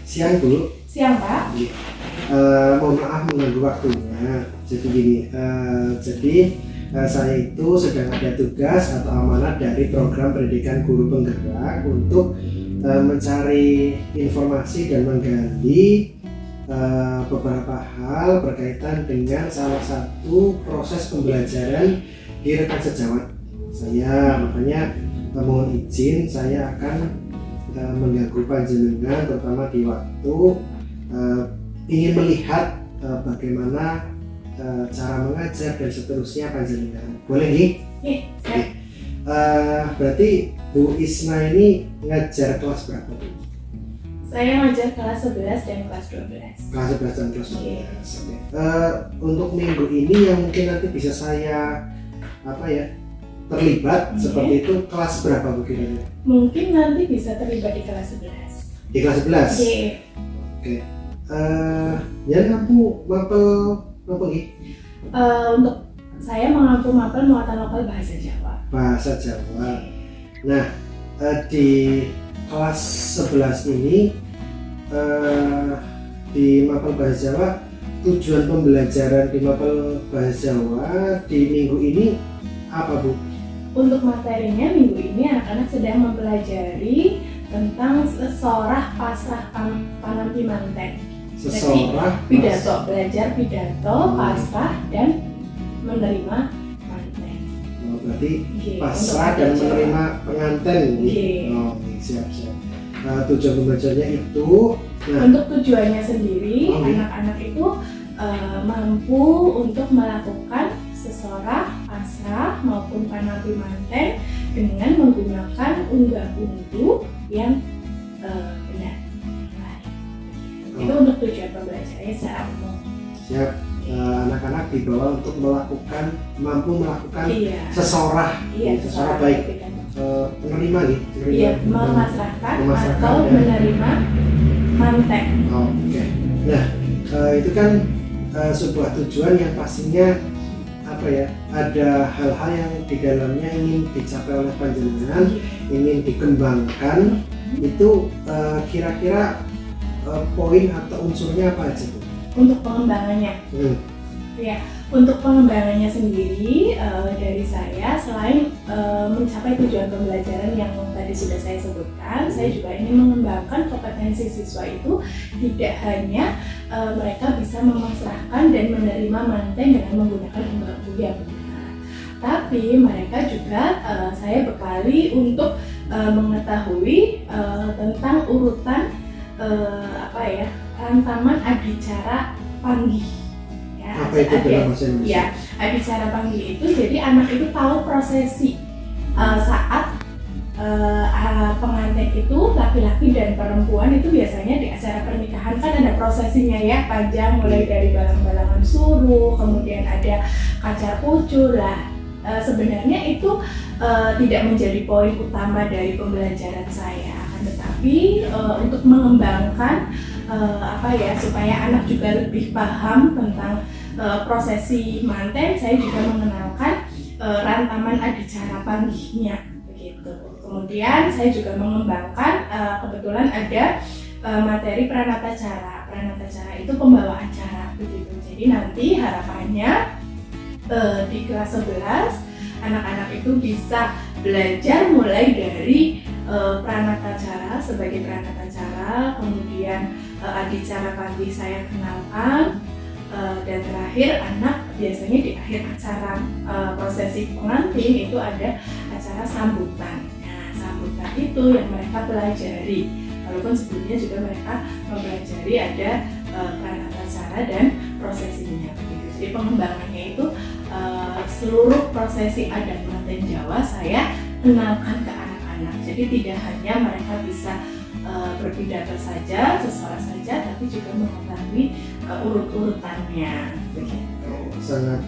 Siang Bu. Siang Pak. Mohon maaf mengganggu waktunya. Jadi gini, saya itu sedang ada tugas atau amanat dari program pendidikan guru penggerak untuk mencari informasi dan menggali beberapa hal berkaitan dengan salah satu proses pembelajaran di rekan sejawat saya. Makanya mohon izin saya akan mengganggu panjenengan terutama di waktu ingin melihat bagaimana cara mengajar dan seterusnya panjenengan. Boleh nih? Iya. Berarti Bu Isna ini ngajar kelas berapa Bu? Saya ngajar kelas 11 dan kelas 12. Kelas 11 dan kelas 12. Oke. Untuk minggu ini yang mungkin nanti bisa saya terlibat seperti itu, kelas berapa Bu kira-kira? Mungkin nanti bisa terlibat di kelas 11. Di kelas 11? Iya. Oke. Ya mampu mapel nggih? Untuk saya mengampu mapel muatan lokal bahasa Jawa. Bahasa Jawa. Nah, di kelas 11 ini di mapel bahasa Jawa, tujuan pembelajaran di mapel bahasa Jawa di minggu ini apa Bu? Untuk materinya minggu ini anak-anak sedang mempelajari tentang sesorah pasrah panampi manten. Sesorah Pidato, belajar pidato, pasrah dan menerima manten. Berarti Oke, pasrah untuk dan acara. menerima pengantin. Oke. Siap. Tujuan pembelajarannya itu. Nah, Untuk tujuannya sendiri, Oke. anak-anak itu mampu untuk melakukan sesorah, pasrah maupun panampi manten dengan menggunakan unggah-ungguh yang benar. Itu untuk tujuan pembelajarannya secara umum. siap. Anak-anak dibawa untuk mampu melakukan Iya. sesorah, Iya, sesorah sesorah baik. pidato. Penerima nih. Iya, memasrahkan Memasrahkan, atau ya. menerima manten. Oke. Nah, itu kan sebuah tujuan yang pastinya ada hal-hal yang di dalamnya ingin dicapai oleh panjenengan, ingin dikembangkan. Itu kira-kira poin atau unsurnya apa aja tuh? Untuk pengembangannya. Ya, untuk pengembangannya sendiri dari saya selain mencapai tujuan pembelajaran yang tadi sudah saya sebutkan, saya juga ingin mengembangkan kompetensi siswa itu tidak hanya mereka bisa memasrahkan dan menerima manten dengan menggunakan unggah-ungguh yang benar, tapi mereka juga saya bekali untuk mengetahui tentang urutan rantaman adicara panggih. Apa itu dalam bahasa Indonesia? Ya, adicara panggih itu jadi anak itu tahu prosesi saat pengantin itu laki-laki dan perempuan itu biasanya di acara pernikahan kan ada prosesinya ya, panjang mulai dari balang-balangan suruh, kemudian ada kacar kucur lah. Sebenarnya itu tidak menjadi poin utama dari pembelajaran saya, tetapi untuk mengembangkan supaya anak juga lebih paham tentang prosesi manten, saya juga mengenalkan rantaman adicara panggihnya begitu. Kemudian saya juga mengembangkan kebetulan ada materi pranatacara. Pranatacara itu pembawa acara begitu. Jadi nanti harapannya di kelas 11 anak-anak itu bisa belajar mulai dari pranatacara sebagai pranatacara, kemudian adicara pagi saya kenalkan, dan terakhir anak biasanya di akhir acara prosesi pengantin itu ada acara sambutan. Nah, sambutan itu yang mereka pelajari, walaupun sebelumnya juga mereka mempelajari ada pranatacara dan prosesinya. Jadi pengembangannya itu seluruh prosesi adat manten Jawa saya kenalkan ke anak-anak. Jadi tidak hanya mereka bisa berpidato saja, sesorah saja, tapi juga mengetahui urut-urutannya begitu. Sangat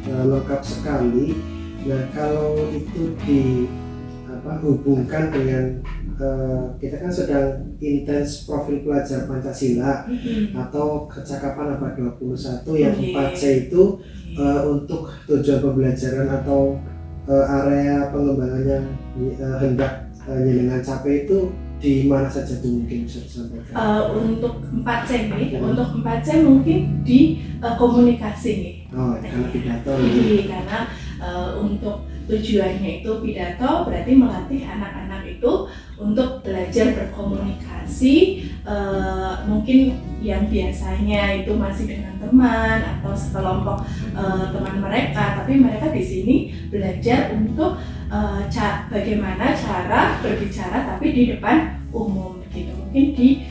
lengkap sekali. Nah, kalau itu dihubungkan dengan kita kan sedang intens profil pelajar Pancasila atau kecakapan abad 21 yang 4C itu untuk tujuan pembelajaran atau area pengembangan yang hendak jenengan capai itu di mana saja tuh mungkin bisa disampaikan? Untuk 4C nih, untuk 4C mungkin di komunikasi nih. Oh, karena pidato Jadi karena untuk tujuannya itu pidato berarti melatih anak-anak itu untuk belajar berkomunikasi, mungkin yang biasanya itu masih dengan teman atau sekelompok teman mereka, tapi mereka di sini belajar untuk bagaimana cara berbicara tapi di depan umum gitu, mungkin di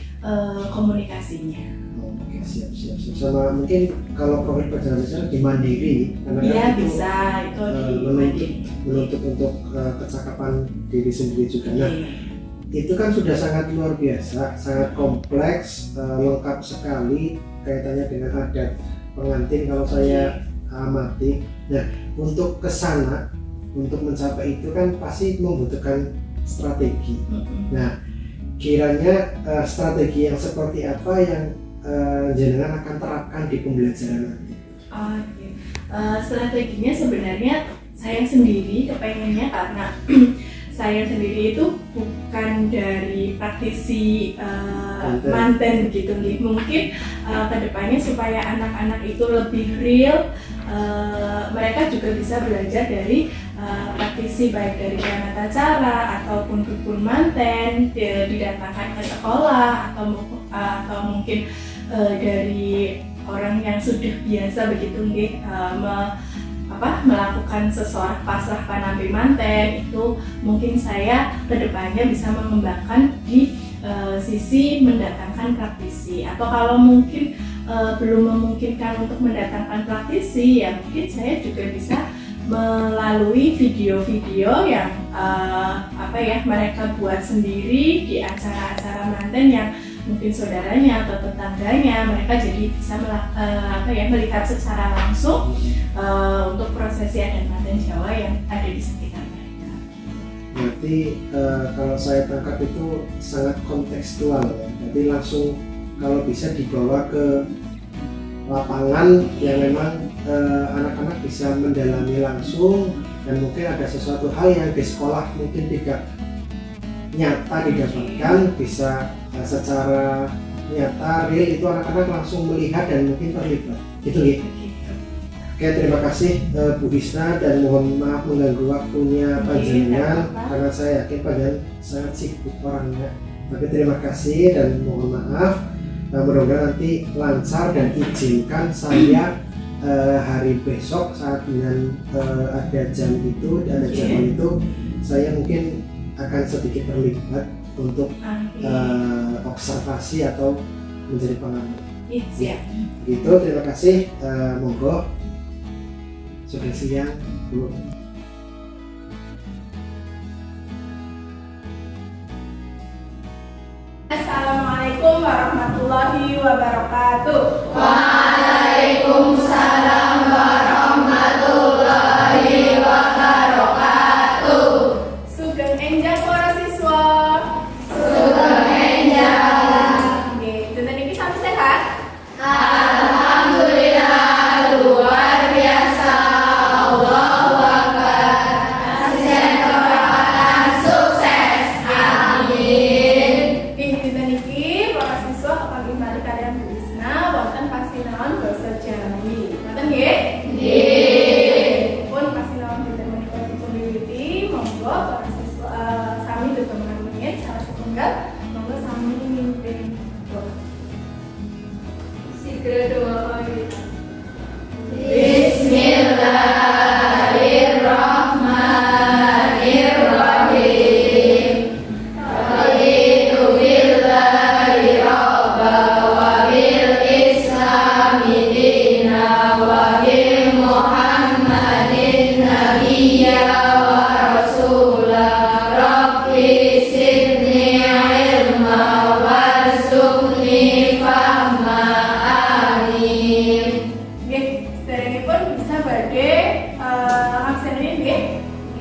komunikasinya. Oke, siap. Sama mungkin kalau profil perjalanan di mandiri, karena Iya itu bisa, itu di menuntut untuk kecakapan diri sendiri juga. Nah, itu kan sudah sangat luar biasa, sangat kompleks, lengkap sekali kaitannya dengan adat pengantin kalau saya amati. Nah, untuk kesana, untuk mencapai itu kan pasti membutuhkan strategi. Nah, kiranya strategi yang seperti apa yang jenengan akan terapkan di pembelajaran nanti? Strateginya sebenarnya saya sendiri kepengennya karena saya sendiri itu bukan dari praktisi manten begitu nih. Mungkin kedepannya supaya anak-anak itu lebih real, mereka juga bisa belajar dari praktisi baik dari penata cara ataupun dukun manten didatangkan ke sekolah atau mungkin dari orang yang sudah biasa begitu nih melakukan sesuatu pasrah panampi manten. Itu mungkin saya kedepannya bisa mengembangkan di sisi mendatangkan praktisi, atau kalau mungkin belum memungkinkan untuk mendatangkan praktisi, ya mungkin saya juga bisa melalui video-video yang mereka buat sendiri di acara-acara manten yang mungkin saudaranya atau tetangganya, mereka jadi bisa melihat secara langsung untuk prosesi adat manten Jawa yang ada di sekitar mereka. Berarti kalau saya tangkap itu sangat kontekstual ya, jadi langsung kalau bisa dibawa ke lapangan yang memang anak-anak bisa mendalami langsung, dan mungkin ada sesuatu hal yang di sekolah mungkin tidak nyata didapatkan, bisa secara nyata real itu anak-anak langsung melihat dan mungkin terlibat gitu ya. Oke, terima kasih Bu Hisna, dan mohon maaf mengganggu waktunya panjenengan karena saya yakin panjenengan sangat sibuk orangnya. Tapi terima kasih dan mohon maaf. Mudah-mudahan nanti lancar dan izinkan saya hari besok saat dengan ada jam itu, ada jadwal itu, saya mungkin akan sedikit terlibat untuk observasi atau menjadi pengamat. Siap. Gitu, terima kasih. Monggo. Sudah siang, Bu. Assalamualaikum warahmatullahi wabarakatuh. Waalaikumsalam warahmatullahi wabarakatuh. Sugeng enjang para siswa. Sugeng enjang. Nggih, dinten iki sami sehat? Alhamdulillah, luar biasa. Allahu Akbar. Kesejahteraan sukses. Amin. Dinten iki para siswa kepanggih malih kalian Bu Hisna wonten pasinaon basa Jawi. Ngoten nggih? Nggih. Pun pasinaon dinten menika dipunwiwiti, monggo para siswa sami detemen menit salah setunggal, monggo sami mimpin doa. Sigre doa kita. Bismillahirrahmanirrahim. Raditu billahi rabba wa bil islami dina wa bi Muhammadin nabiyya wa rasula. Rabbi zidni ilma warzuqni fahma. Amin. Nggih, sedherengipun bisa badhe ngabsen nggih.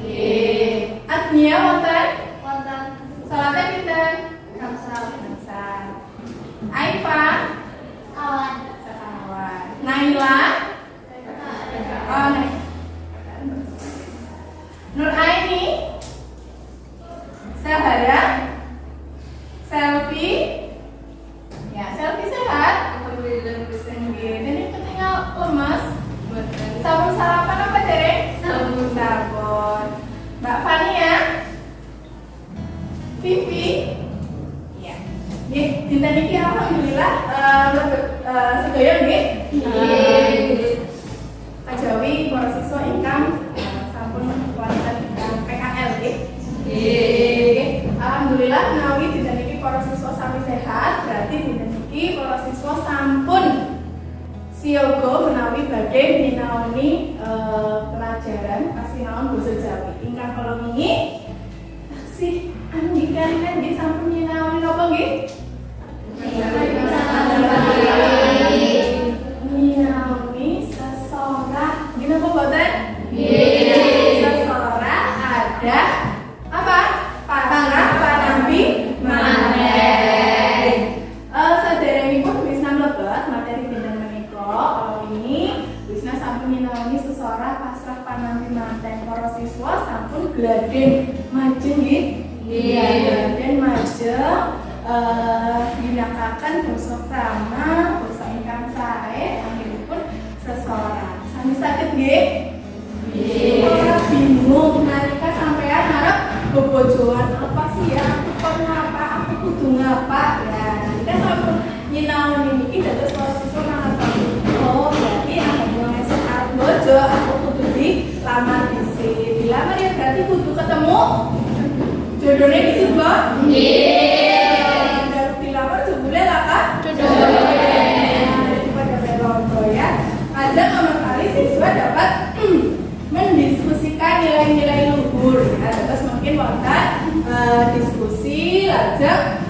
Nggih. Atnia wonten? Wonten Salate pinten? kamsah Gangsal. Aifa? awan. Sekawan. Naila? Oh, Nur Aini? Sahara? dinten iki alhamdulillah sedaya nggih. Kajawi para siswa ingkang sampun wonten PKL nggih. Alhamdulillah menawi dinten iki para siswa sami sehat, berarti dinten iki para siswa sampun siaga menawi badhe nyinaoni pelajaran pasinaon basa Jawi. Ingkang kala wingi taksih kalian nggih sampun nyinaoni napa nggih? Nyinaoni sesorah. Nggih napa mboten? Sesorah ada apa? Pasrah panampi manten. Saderengipun Wisna mlebet materi dinten menika ini Wisna sampun nyinaoni sesorah pasrah panampi manten. Para siswa sampun gladhen majeng nggih. Gladhen majeng ginakaken basa krama, basa ingkang sae anggenipun sesorah. Sami saged nggih? Ora bingung nalika sampean arep bebojoan apa sih ya? Aku kok ngapa? Aku kudu ngapa? Ya, nalika sampun nyinaoni niki dados para siswa mangertosi. Oh, berarti aku ngesuk arep bojo, aku kudu dilamar dhisik. Dilamar ya berarti kudu ketemu jodohnya dhisik, Mbak? Nggih. Dilamar jebule lah kan? Daripada belonto ya. Ada nomor kali siswa dapat mendiskusikan nilai-nilai luhur. Ya, terus mungkin wonten diskusi lajeng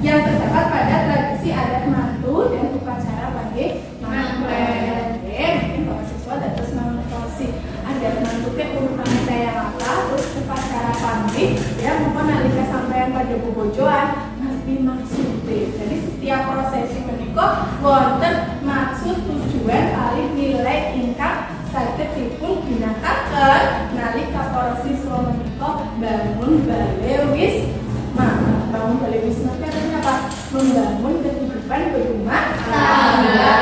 yang terdapat pada tradisi adat mantu dan upacara panggih manten. Mungkin para siswa dados mangertosi adat mantu ke urutan yang apa, terus upacara panggih ya mumpun nalika sampean pada bobojoan ngerti maksudnya. Jadi setiap prosesi menika wonten maksud tujuan paling nilai ingkang saged dipun ginakaken nalika para siswa menika bangun bale wisma. Bangun bale wisma artinya apa? Membangun kehidupan berumah tangga.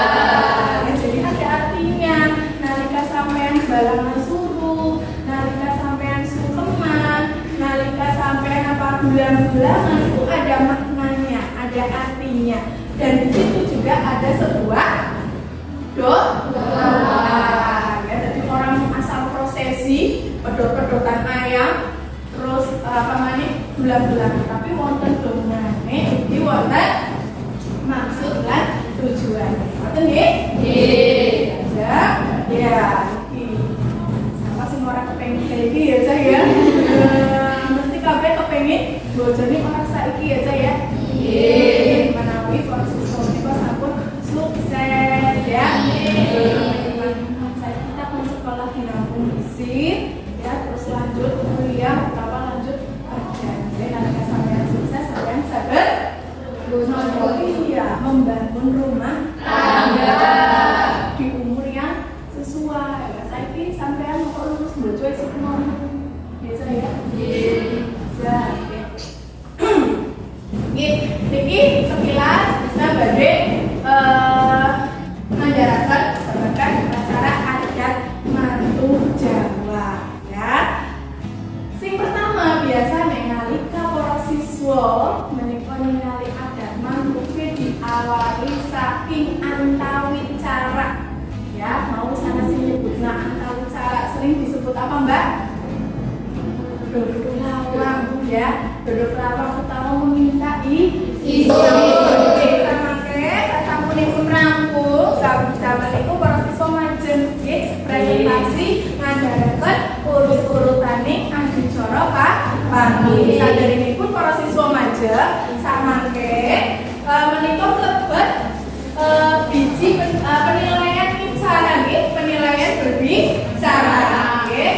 Jadi ada artinya nalika sampean balangan suruh, nalika sampean sungkeman, nalika sampean apa bulan-bulanan itu ada maknanya, ada artinya. Dan di situ juga ada sebuah doa. Ya, jadi orang asal prosesi pedot-pedotan ayam terus bulan-bulanan, tapi wonten dongane iki wonten maksud lan tujuan. Ngoten nggih? Ya, iki. Sama sing ora kepengin kayak iki ya, Cah ya. Mesti kabeh kepengin bojone orang saiki ya, Cah ya. Menawi para siswa menika sampun sukses ya. Saya kita pun sekolah di Lampung Bisik ya, terus lanjut kuliah atau lanjut kerja. Jadi nanti sampai sukses sampai saged membangun rumah tangga di umur yang sesuai. Ya, saya ini sampean mau lulus bojo sik mau biasa ya. Niki sekilas bisa badhe ngandharaken babagan upacara adat mantu Jawa ya. Sing pertama biasa nalika para siswa menika ningali adat mantu diawali saking antawicara ya. Mau sana sini nyebutna antawicara sering disebut apa, Mbak? Dodok lawang ya. Dodok lawang utawa meminta isi. Sasampunipun rampung, damel iku para siswa majeng nggih presentasi ngandharaken urut-urutane adicara panggih. Saderengipun para siswa majeng samangke menika mlebet biji penilaian bicara nggih, penilaian berbicara nggih.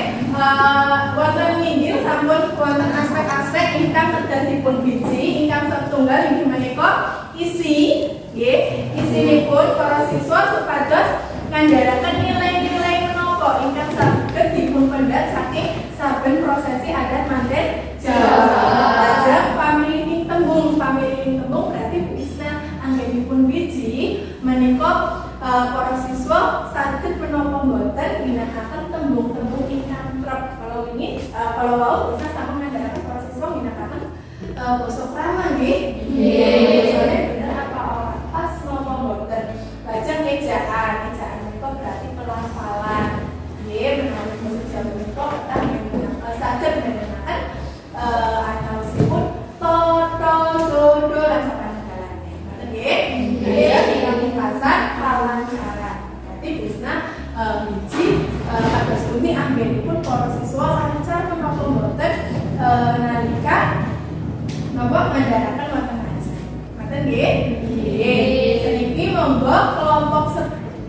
Wonten inggih sampun wonten aspek-aspek ingkang kedah dipun biji ingkang setunggal inggih menika isi nggih. Isinipun para siswa supados ngandharaken nilai-nilai menapa ingkang saged dipun pendhat saking saben prosesi adat manten Jawa. Lajeng pamilining tembung berarti bisa anggenipun biji menika para siswa saged menapa boten ginakaken tembung-tembung ingkang trep. Kalau wau bisa sampun ngandharaken para siswa ginakaken basa krama nggih. para siswa lancar menapa mboten nalika napa ngandharaken wonten ngaji. Ngoten nggih? Nggih. Seniki monggo kelompok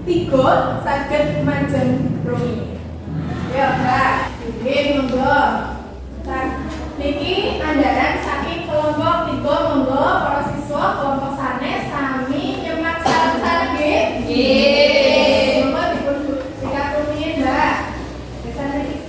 3 saged majeng rumi. Ya, Mbak. Nggih, monggo. Niki andaran saking kelompok 3 monggo para siswa kelompok sanes sami nyemak sareng-sareng nggih? Nggih. Monggo dipun dikatumi, Mbak. Kesana iki.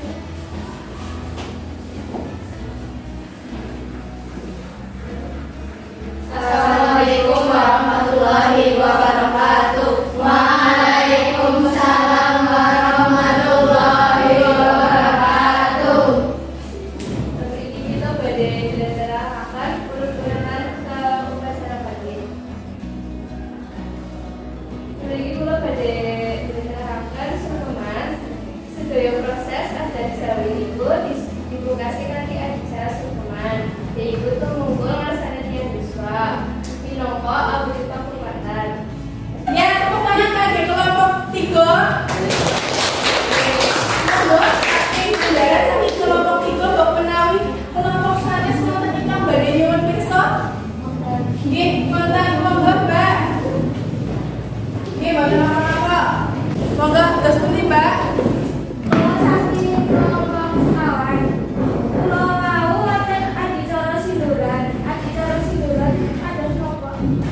Assalamualaikum warahmatullahi wabarakatuh. Waalaikumsalam warahmatullahi wabarakatuh. Hari ini kita belajar urutan ke upacara pagi. Hari ini kita belajar sukuman sedaya proses adat Jawi ibu divokasi kanthi acara sukuman. Yaitu tumungkul ngrasane tiyang biswa minangka awujud pakurmatan. Ya, tepuk tangan kangge kelompok 3. Monggo saking saudara saking kelompok 3 mbok menawi kelompok sanes wonten ingkang badhe nyuwun pirsa. Nggih, wonten monggo, Mbak. Nggih, wonten apa-apa. Monggo terus pundi, Mbak? Kula saking kelompok sekawan. Kula wau wonten adicara sinduran. Adicara sinduran kados napa?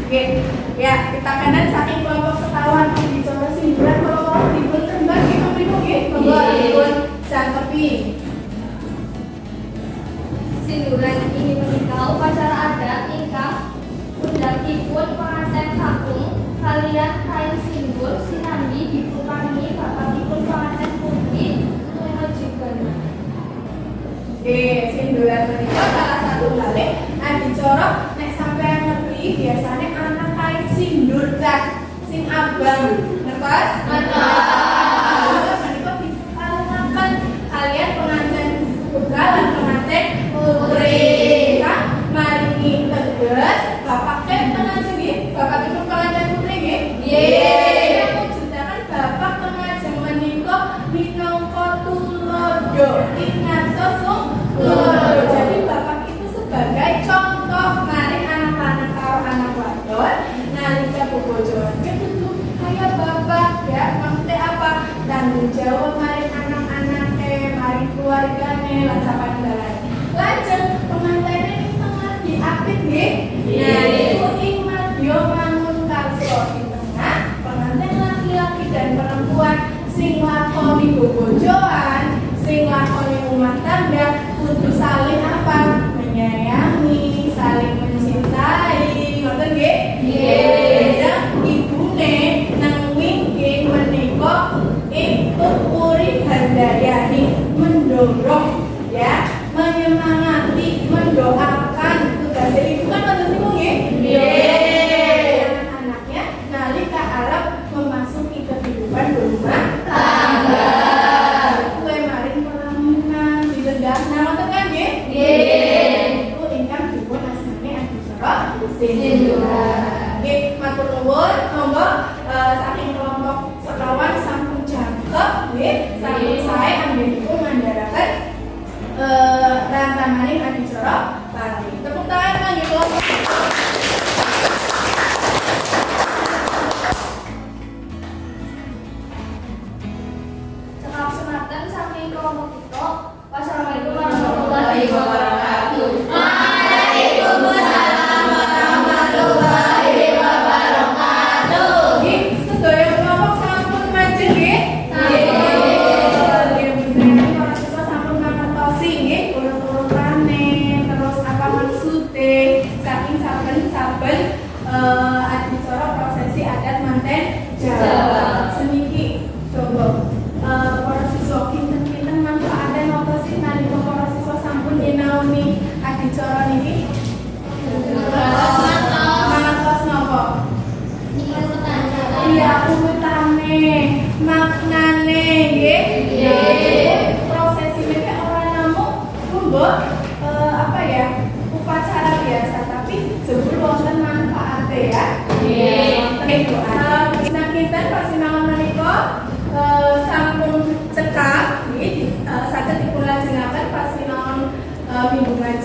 Nggih. Ya, kita kanan saking kelompok sekawan bicara sinduran kalau mau dipun tembak nggih mriku nggih. Monggo dipun jangkepi. Sinduran ini menika upacara adat ingkang undangipun penganten kakung kalian kain sindur sinambi dipupangi bapakipun penganten putri mengajukan. Nggih, sinduran menika salah satu kali adicara nek sampean ngerti biasanya anak kain sindur cak sing abang. Ngertos? Ngertos. Menika diparingaken kalian penganten putra lan penganten putri. Kan maringi teges bapake penganten nggih, bapakipun penganten putri nggih. Nggih. Mujudaken bapak penganten menika minangka tulodo. Ingat sosok tulodo. Jadi bapak itu sebagai contoh maring anak-anak karo anak wadon nalika bobojoan kudu kaya bapak ya. Maksudnya apa? Tanggung jawab maring anak-anake, maring keluargane lan sapanunggalané. Lajeng pengantene ing tengah diapit nggih. Nah, niku ing madya mangun karso di tengah pengantin laki-laki dan perempuan sing lakoni bobojoan, sing lakoni rumah tangga kudu saling apa? Menyayangi, saling mencintai. Ngoten nggih? Nggih. Ibune nang wingking menika ikut puri handayani mendorong ya, menyemangati, mendoakan. Tugas ibu kan wonten niku nggih? Nggih. Anak-anaknya nalika arep memasuki kehidupan berumah tangga. Kue maring pelaminan dilendahna wonten kan nggih? Nggih. Iku ingkang dipun asmane adicara sinduran. Nggih, matur nuwun. Monggo saking kelompok sekawan sampun jangkep nggih, sampun sae anggenipun ngandharaken rantamaning adicara pagi. Tepuk tangan kangge kelompok. Cekap semanten saking kelompok kita. Wassalamualaikum warahmatullahi wabarakatuh. Waalaikumsalam warahmatullahi wabarakatuh. Nggih, sedaya kelompok sampun majeng nggih? Nggih, para siswa sampun mangertosi nggih urut-urutane, terus apa maksude saking saben-saben adicara prosesi adat manten Jawa. Seniki coba para siswa kinten-kinten manfaatane apa sih nalika para siswa sampun nyinaoni adicara niki? Mangertos napa? Iya, urutane, maknane nggih. Nggih. Prosesi niki ora namung monggo apa ya? Upacara biasa, tapi jebul wonten manfaate ya. Nggih. Nah, kita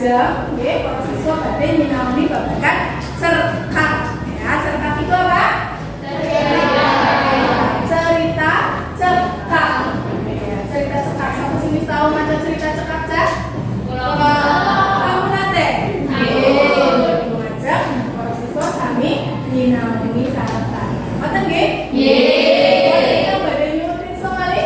lajeng nggih para siswa badhe nyinaoni babagan cerkak. Ya, cerkak itu apa? Cerita cekak. Ya, cerita cekak. Siapa sini tahu maca cerita cekak, Cak? Kamu nate? Nggih. Lajeng para siswa sami nyinaoni sareng-sareng. Ngoten nggih? Nggih. Yang badhe nyuwun sekali.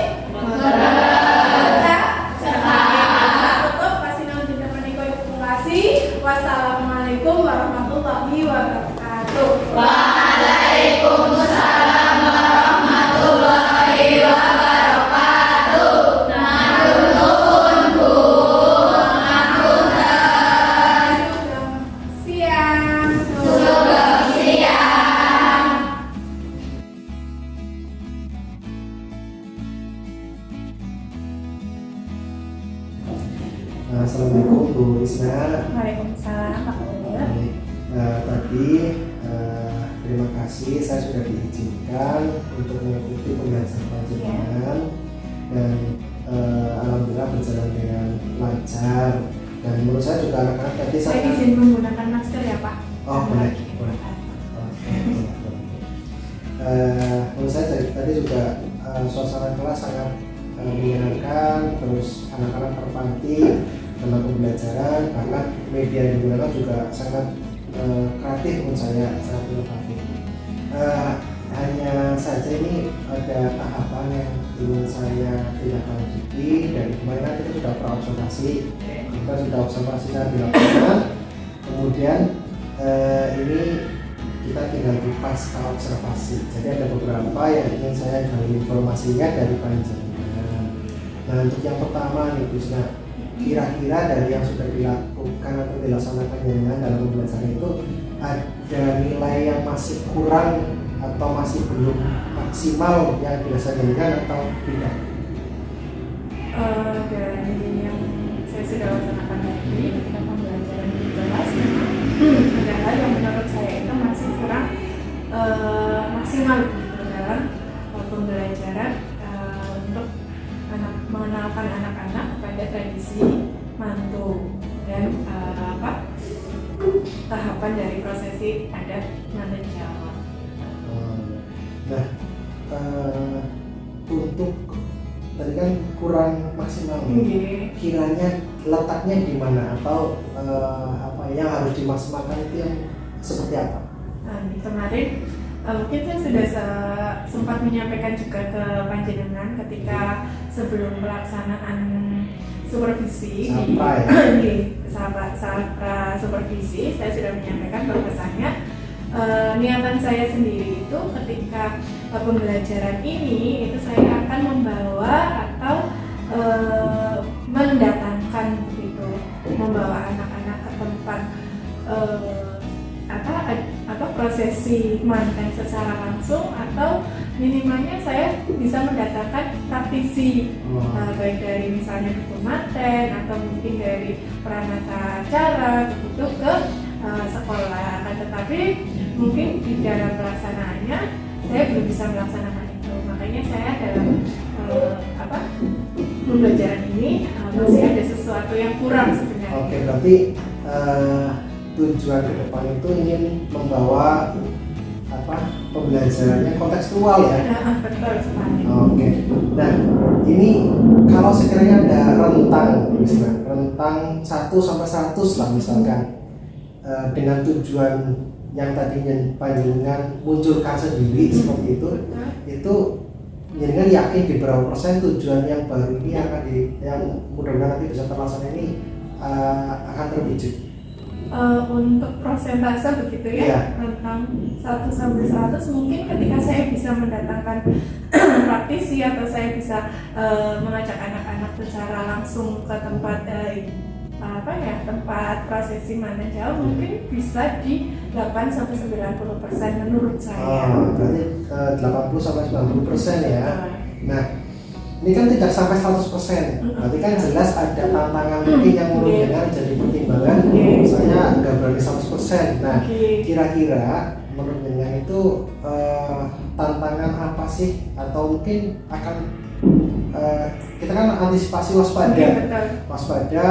Wassalamualaikum warahmatullahi wabarakatuh. Waalaikumsalam warahmatullahi wabarakatuh. Nuhun Bu. Siang. Sugeng siang. Assalamualaikum Bu Risna. Waalaikumsalam Pak Ulil. Baik, tadi terima kasih saya sudah diizinkan untuk mengikuti pembelajaran panjenengan dan alhamdulillah berjalan dengan lancar dan menurut saya juga anak-anak tadi Saya sangat izin menggunakan masker ya Pak. oh boleh. Menurut saya tadi juga suasana kelas sangat menyenangkan, terus anak-anak terpanti dalam pembelajaran, bahkan media yang digunakan juga sangat kreatif menurut saya, sangat inovatif. Hanya saja ini ada tahapan yang ingin saya tindak lanjuti. Dari kemarin kita sudah praobservasi, kita sudah observasi di lapangan, kemudian ini kita tinggal di pasca observasi. Jadi ada beberapa yang ingin saya gali informasinya dari panjenengan. Nah, untuk yang pertama nih Gus, nah, kira-kira dari yang sudah dilakukan atau dilaksanakan jenengan dalam pembelajaran itu ada nilai yang masih kurang atau masih belum maksimal yang dirasakan jenengan atau tidak? Dari yang saya sudah laksanakan tadi ketika pembelajaran di kelas ada hal yang menurut saya itu masih kurang maksimal gitu dalam pembelajaran untuk mengenalkan anak-anak kepada tradisi mantu dan tahapan dari prosesi adat manten Jawa. Nah, untuk tadi kan kurang maksimal, kiranya letaknya di mana atau apa yang harus dimaksimalkan itu yang seperti apa? Nah, kemarin mungkin saya sudah sempat menyampaikan juga ke panjenengan ketika sebelum pelaksanaan supervisi saat supervisi saya sudah menyampaikan bahwasannya niatan saya sendiri itu ketika pembelajaran ini itu saya akan membawa atau mendatangkan gitu, membawa anak-anak ke tempat prosesi manten secara langsung atau minimalnya saya bisa mendatangkan praktisi baik dari misalnya buku manten atau mungkin dari peranata acara untuk ke sekolah. Tetapi mungkin di dalam pelaksanaannya saya belum bisa melaksanakan itu, makanya saya dalam pembelajaran ini masih ada sesuatu yang kurang sebenarnya. Oke, berarti tujuan ke depan itu ingin membawa pembelajarannya kontekstual ya. Betul sekali. Oke. Nah, ini kalau sekiranya ada rentang misalnya rentang 1 sampai 100 lah misalkan dengan tujuan yang tadinya panjenengan munculkan sendiri seperti itu jenengan yakin di berapa persen tujuan yang baru ini yang mudah-mudahan nanti bisa terlaksana ini akan terwujud? Untuk prosentase begitu ya, tentang 1 sampai 100 mungkin ketika saya bisa mendatangkan praktisi atau saya bisa mengajak anak-anak secara langsung ke tempat tempat prosesi manten Jawa mungkin bisa di 8 sampai 90% menurut saya. Berarti 80 sampai 90% ya. Nah, ini kan tidak sampai 100%. Berarti kan jelas ada tantangan mungkin yang menurut dengan jadi pertimbangan. Saya nggak berani 100%. Nah, kira-kira menurut dengan itu tantangan apa sih atau mungkin akan kita kan antisipasi waspada. Betul. Waspada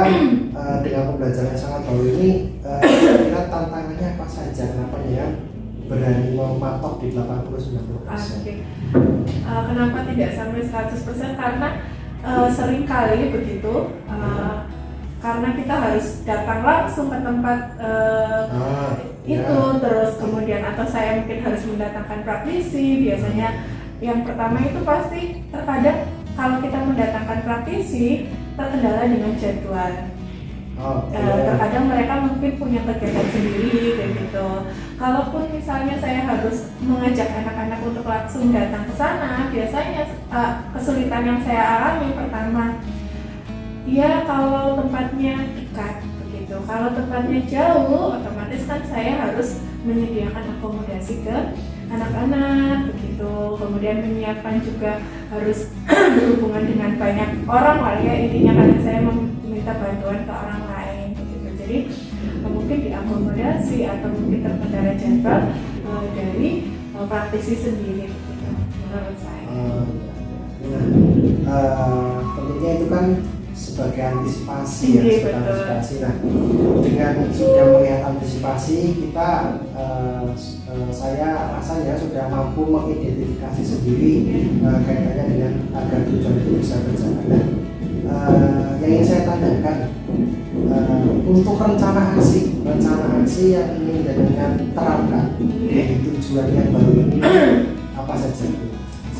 dengan pembelajaran yang sangat baru ini, kira-kira tantangannya apa saja? Kenapa ya berani mematok di 80-90%? Oke. Kenapa tidak sampai 100%? Karena sering kali begitu, karena kita harus datang langsung ke tempat itu, terus kemudian atau saya mungkin harus mendatangkan praktisi. Biasanya yang pertama itu pasti terkadang kalau kita mendatangkan praktisi terkendala dengan jadwal. Terkadang mereka mungkin punya kegiatan sendiri kayak gitu. Kalaupun misalnya saya harus mengajak anak-anak untuk langsung datang ke sana, biasanya kesulitan yang saya alami pertama, ya kalau tempatnya dekat begitu. Kalau tempatnya jauh, otomatis kan saya harus menyediakan akomodasi ke anak-anak begitu. Kemudian menyiapkan juga harus berhubungan dengan banyak orang lah ya, intinya karena saya meminta bantuan ke orang lain begitu. Jadi mungkin diakomodasi atau mungkin terkendala jadwal dari praktisi sendiri begitu, menurut saya. Tentunya itu kan sebagai antisipasi ya, Iya, sebagai betul. antisipasi. Nah, dengan sudah melihat antisipasi, kita saya rasanya sudah mampu mengidentifikasi sendiri kaitannya dengan agar tujuan itu bisa berjalan. Yang ingin saya tanyakan, untuk rencana aksi yang ingin dengan terangkan dari tujuan yang baru ini apa saja itu?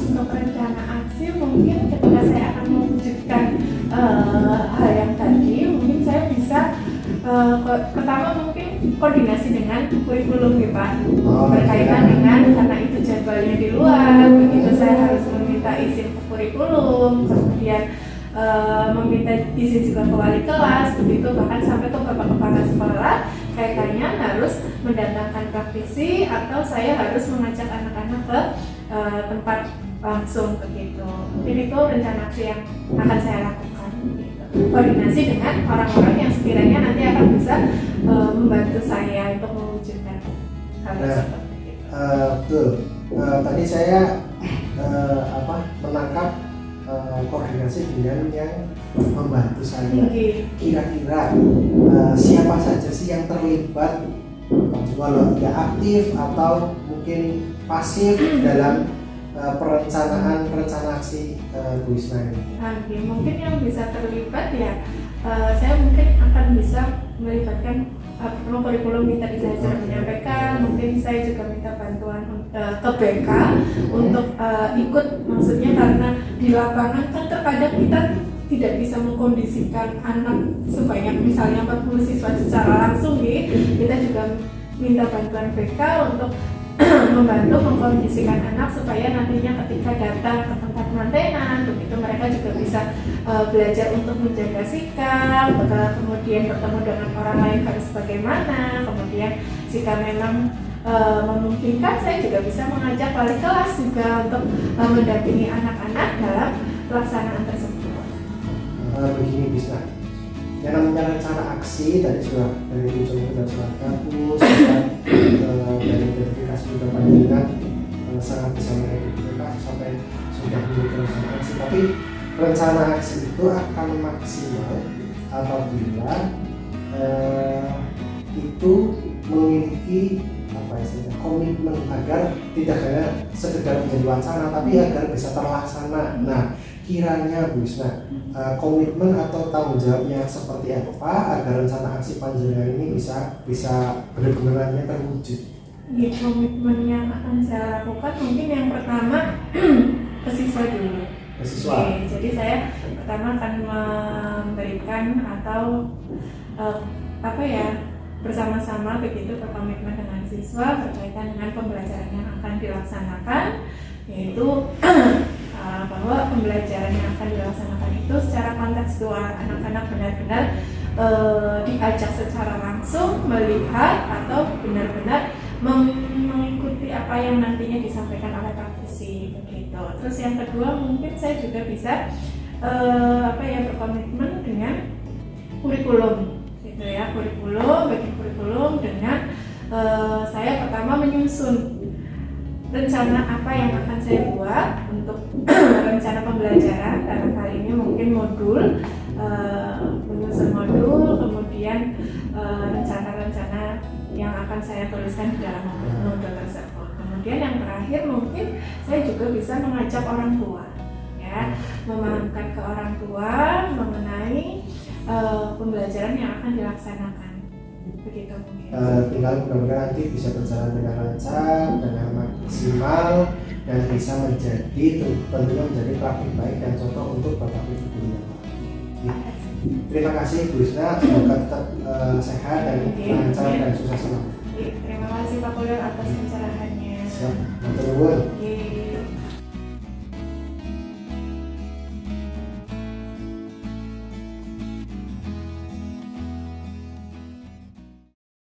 Untuk rencana aksi mungkin ketika saya akan mewujudkan hal yang tadi, mungkin saya bisa pertama mungkin koordinasi dengan kurikulum ya Pak, berkaitan dengan karena itu jadwalnya di luar, begitu saya harus meminta izin ke kurikulum, kemudian meminta izin juga ke wali kelas, begitu bahkan sampai ke bapak kepala sekolah, kaitannya harus mendatangkan praktisi atau saya harus mengajak anak-anak ke tempat langsung begitu. Mungkin itu rencana aksi yang akan saya lakukan gitu. Koordinasi dengan orang-orang yang sekiranya nanti akan bisa membantu saya untuk mewujudkan hal seperti itu. Betul. Tadi saya menangkap koordinasi dengan yang membantu saya. Kira-kira siapa saja sih yang terlibat, walau tidak aktif atau mungkin pasif dalam perencanaan aksi Bu Isna ini? Mungkin yang bisa terlibat ya, saya mungkin akan bisa melibatkan kurikulum yang tadi saya sudah menyampaikan. Mungkin saya juga minta bantuan ke BK untuk ikut, maksudnya karena di lapangan kan terkadang kita tidak bisa mengkondisikan anak sebanyak misalnya 40 siswa secara langsung kita juga minta bantuan BK untuk membantu mengkondisikan anak supaya nantinya ketika datang ke tempat mantenan begitu mereka juga bisa belajar untuk menjaga sikap, kemudian bertemu dengan orang lain harus bagaimana, kemudian jika memang memungkinkan saya juga bisa mengajak wali kelas juga untuk mendampingi anak-anak dalam pelaksanaan tersebut. Begini bisa, yang namanya rencana aksi tadi sudah dari tujuan dan surat kampus, dari identifikasi juga panjenengan sangat bisa mengidentifikasi sampai sudah memiliki rencana aksi. Tapi rencana aksi itu akan maksimal apabila itu memiliki komitmen agar tidak hanya sekedar menjadi wacana tapi agar bisa terlaksana. Nah, kiranya Bu Isna, komitmen atau tanggung jawabnya seperti apa agar rencana aksi panjenengan ini bisa benar-benar terwujud? Ya, komitmen yang akan saya lakukan mungkin yang pertama ke siswa dulu. Jadi saya pertama akan memberikan atau bersama-sama begitu berkomitmen dengan siswa berkaitan dengan pembelajaran yang akan dilaksanakan, yaitu bahwa pembelajaran yang akan dilaksanakan itu secara kontekstual, anak-anak benar-benar diajak secara langsung melihat atau benar-benar mengikuti apa yang nantinya disampaikan oleh praktisi begitu. Terus yang kedua mungkin saya juga bisa berkomitmen dengan kurikulum gitu ya, bikin kurikulum dengan saya pertama menyusun rencana apa yang akan saya buat untuk rencana pembelajaran. Dalam hal ini mungkin modul, menyusun modul, kemudian rencana-rencana yang akan saya tuliskan di dalam modul tersebut. Kemudian yang terakhir mungkin saya juga bisa mengajak orang tua, ya, memahamkan ke orang tua mengenai pembelajaran yang akan dilaksanakan. Begitu mungkin. Tinggal mudah-mudahan nanti bisa berjalan dengan lancar, dengan maksimal, dan bisa menjadi tentunya menjadi praktik baik dan contoh untuk Bapak Ibu guru yang lain. Terima kasih Bu Risna, semoga tetap sehat dan lancar dan sukses selalu. Terima kasih Pak Polio atas pencerahannya. Siap.